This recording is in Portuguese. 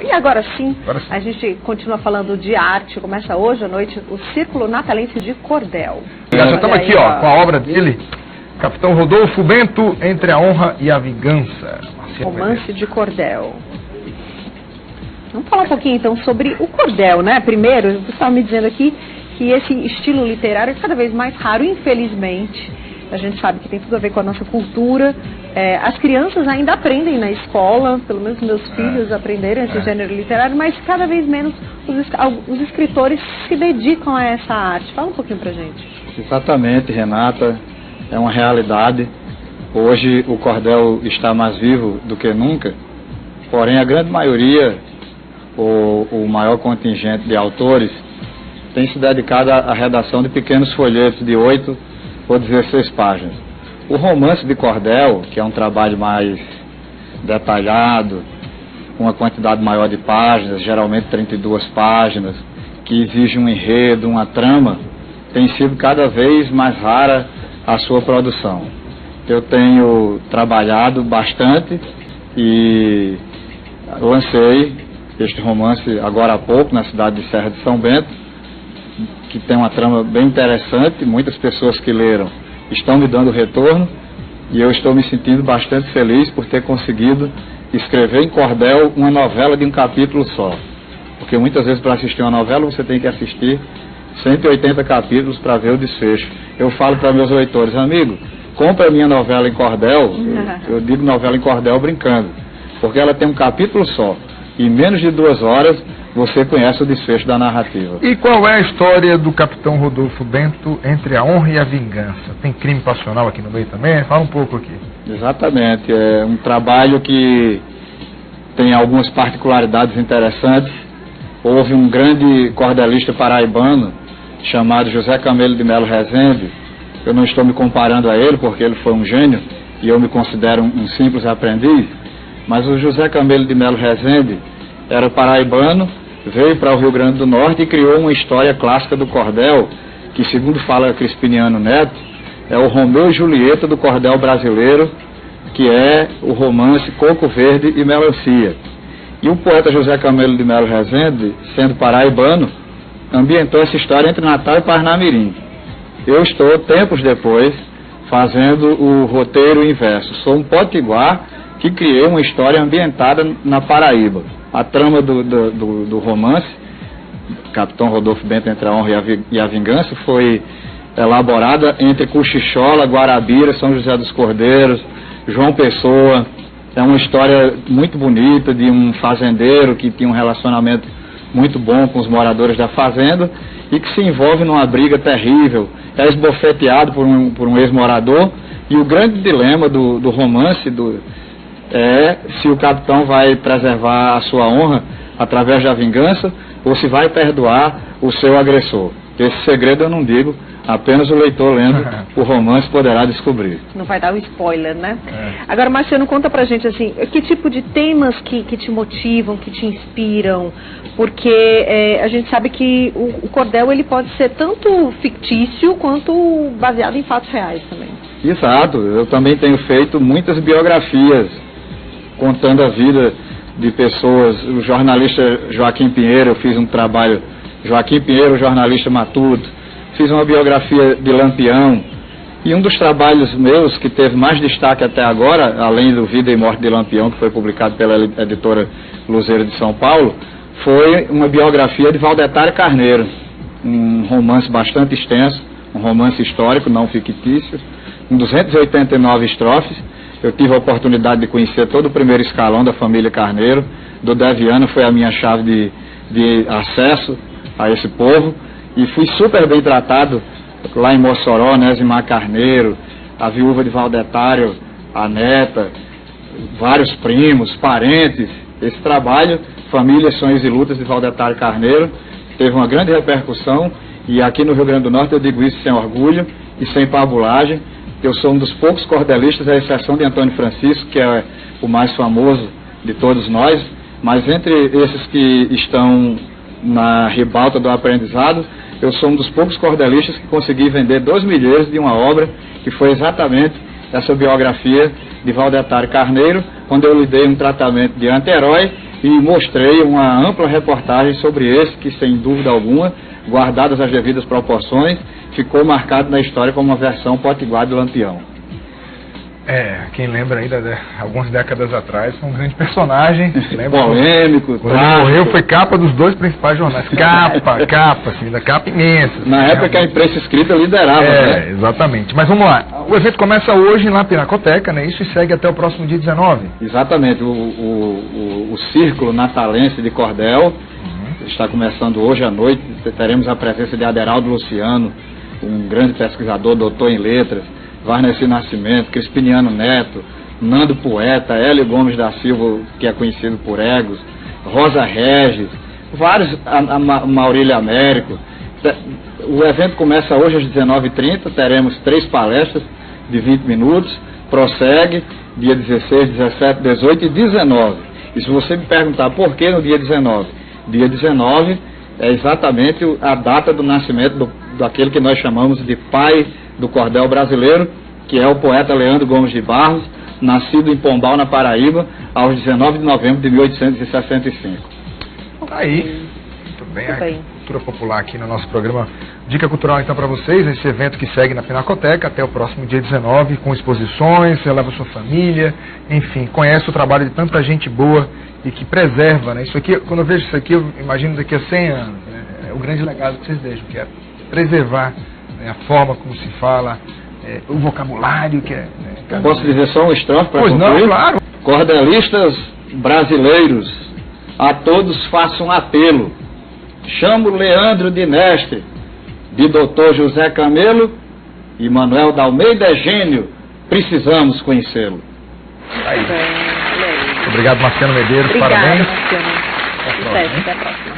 E agora sim, a gente continua falando de arte. Começa hoje à noite o Círculo Natalense de Cordel. Já estamos aqui, ó, com a obra dele, Capitão Rodolfo Bento, Entre a Honra e a Vingança. Romance de Cordel. Vamos falar um pouquinho então sobre o cordel, né? Primeiro, você estava me dizendo aqui que esse estilo literário é cada vez mais raro, infelizmente. A gente sabe que tem tudo a ver com a nossa cultura. As crianças ainda aprendem na escola, pelo menos meus filhos aprenderam esse gênero literário, mas cada vez menos os escritores se dedicam a essa arte. Fala um pouquinho pra gente. Exatamente, Renata, é uma realidade. Hoje o cordel está mais vivo do que nunca, porém a grande maioria, o maior contingente de autores, tem se dedicado à redação de pequenos folhetos de 8 ou 16 páginas. O romance de cordel, que é um trabalho mais detalhado, com uma quantidade maior de páginas, geralmente 32 páginas, que exige um enredo, uma trama, tem sido cada vez mais rara a sua produção. Eu tenho trabalhado bastante e lancei este romance agora há pouco na cidade de Serra de São Bento, que tem uma trama bem interessante. Muitas pessoas que leram estão me dando retorno e eu estou me sentindo bastante feliz por ter conseguido escrever em cordel uma novela de um capítulo só. Porque muitas vezes para assistir uma novela você tem que assistir 180 capítulos para ver o desfecho. Eu falo para meus leitores, amigo, compra a minha novela em cordel, eu digo novela em cordel brincando, porque ela tem um capítulo só. Em menos de 2 horas você conhece o desfecho da narrativa. E qual é a história do Capitão Rodolfo Bento, Entre a Honra e a Vingança? Tem crime passional aqui no meio também? Fala um pouco aqui. Exatamente, é um trabalho que tem algumas particularidades interessantes. Houve um grande cordelista paraibano chamado José Camelo de Melo Rezende. Eu não estou me comparando a ele porque ele foi um gênio e eu me considero um simples aprendiz, mas o José Camelo de Melo Rezende era paraibano, veio para o Rio Grande do Norte e criou uma história clássica do cordel, que, segundo fala Crispiniano Neto, é o Romeu e Julieta do cordel brasileiro, que é o romance Coco Verde e Melancia. E o poeta José Camelo de Melo Rezende, sendo paraibano, ambientou essa história entre Natal e Parnamirim. Eu estou, tempos depois, fazendo o roteiro inverso. Sou um potiguar que criei uma história ambientada na Paraíba. A trama do romance, Capitão Rodolfo Bento, Entre a Honra e a Vingança, foi elaborada entre Cochichola, Guarabira, São José dos Cordeiros, João Pessoa. É uma história muito bonita de um fazendeiro que tinha um relacionamento muito bom com os moradores da fazenda e que se envolve numa briga terrível. É esbofeteado por um ex-morador, e o grande dilema do romance é se o capitão vai preservar a sua honra através da vingança ou se vai perdoar o seu agressor. Esse segredo eu não digo, apenas o leitor lendo o romance poderá descobrir. Não vai dar um spoiler, né? Agora, Marciano, conta pra gente assim, que tipo de temas que te motivam, que te inspiram? Porque a gente sabe que o cordel ele pode ser tanto fictício quanto baseado em fatos reais também. Exato, eu também tenho feito muitas biografias contando a vida de pessoas. O jornalista Joaquim Pinheiro, eu fiz um trabalho, Joaquim Pinheiro, jornalista matuto, fiz uma biografia de Lampião, e um dos trabalhos meus que teve mais destaque até agora, além do Vida e Morte de Lampião, que foi publicado pela editora Luzeiro de São Paulo, foi uma biografia de Valdetário Carneiro, um romance bastante extenso, um romance histórico, não fictício, com 289 estrofes. Eu tive a oportunidade de conhecer todo o primeiro escalão da família Carneiro. Dodé Viana foi a minha chave de acesso a esse povo. E fui super bem tratado lá em Mossoró, Nézimar Carneiro, a viúva de Valdetário, a neta, vários primos, parentes. Esse trabalho, Famílias, Sonhos e Lutas de Valdetário Carneiro, teve uma grande repercussão. E aqui no Rio Grande do Norte eu digo isso sem orgulho e sem pabulagem. Eu sou um dos poucos cordelistas, à exceção de Antônio Francisco, que é o mais famoso de todos nós, mas entre esses que estão na ribalta do aprendizado, eu sou um dos poucos cordelistas que consegui vender 2 milheiros de uma obra, que foi exatamente essa biografia de Valdetário Carneiro, quando eu lhe dei um tratamento de anti-herói e mostrei uma ampla reportagem sobre esse, que sem dúvida alguma, guardadas as devidas proporções, ficou marcado na história como uma versão potiguar de Lampião. Quem lembra ainda, algumas décadas atrás, foi um grande personagem. Polêmico, quando ele morreu, foi capa dos 2 principais jornais. Capa, assim, da capa imensa. Na época que a imprensa escrita liderava, né? Exatamente. Mas vamos lá. O evento começa hoje lá na Pinacoteca, né? Isso, e segue até o próximo dia 19. Exatamente. O Círculo Natalense de Cordel está começando hoje à noite. Teremos a presença de Aderaldo Luciano, um grande pesquisador, doutor em letras, Varnesi Nascimento, Crispiniano Neto, Nando Poeta, Hélio Gomes da Silva, que é conhecido por Egos, Rosa Regis, vários, Maurílio Américo. O evento começa hoje às 19h30, teremos 3 palestras de 20 minutos, prossegue dia 16, 17, 18 e 19. E se você me perguntar por que no dia 19? Dia 19 é exatamente a data do nascimento daquele que nós chamamos de pai do cordel brasileiro, que é o poeta Leandro Gomes de Barros, nascido em Pombal, na Paraíba, aos 19 de novembro de 1865. Aí, muito bem, a cultura popular aqui no nosso programa. Dica cultural então para vocês, esse evento que segue na Pinacoteca até o próximo dia 19, com exposições, você leva sua família, enfim, conhece o trabalho de tanta gente boa e que preserva, né? Isso aqui, quando eu vejo isso aqui, eu imagino daqui a 100 anos, né? É o grande legado que vocês deixam, que é preservar, né, a forma como se fala, o vocabulário que é... Né, Posso dizer só um estrofe para concluir? Pois não, claro. Cordelistas brasileiros, a todos faço um apelo. Chamo Leandro de mestre, de doutor José Camelo, e Manuel da Almeida é gênio, precisamos conhecê-lo. Aí. Obrigado, Marciano Medeiros, Obrigada, parabéns. Marciano. Até a próxima.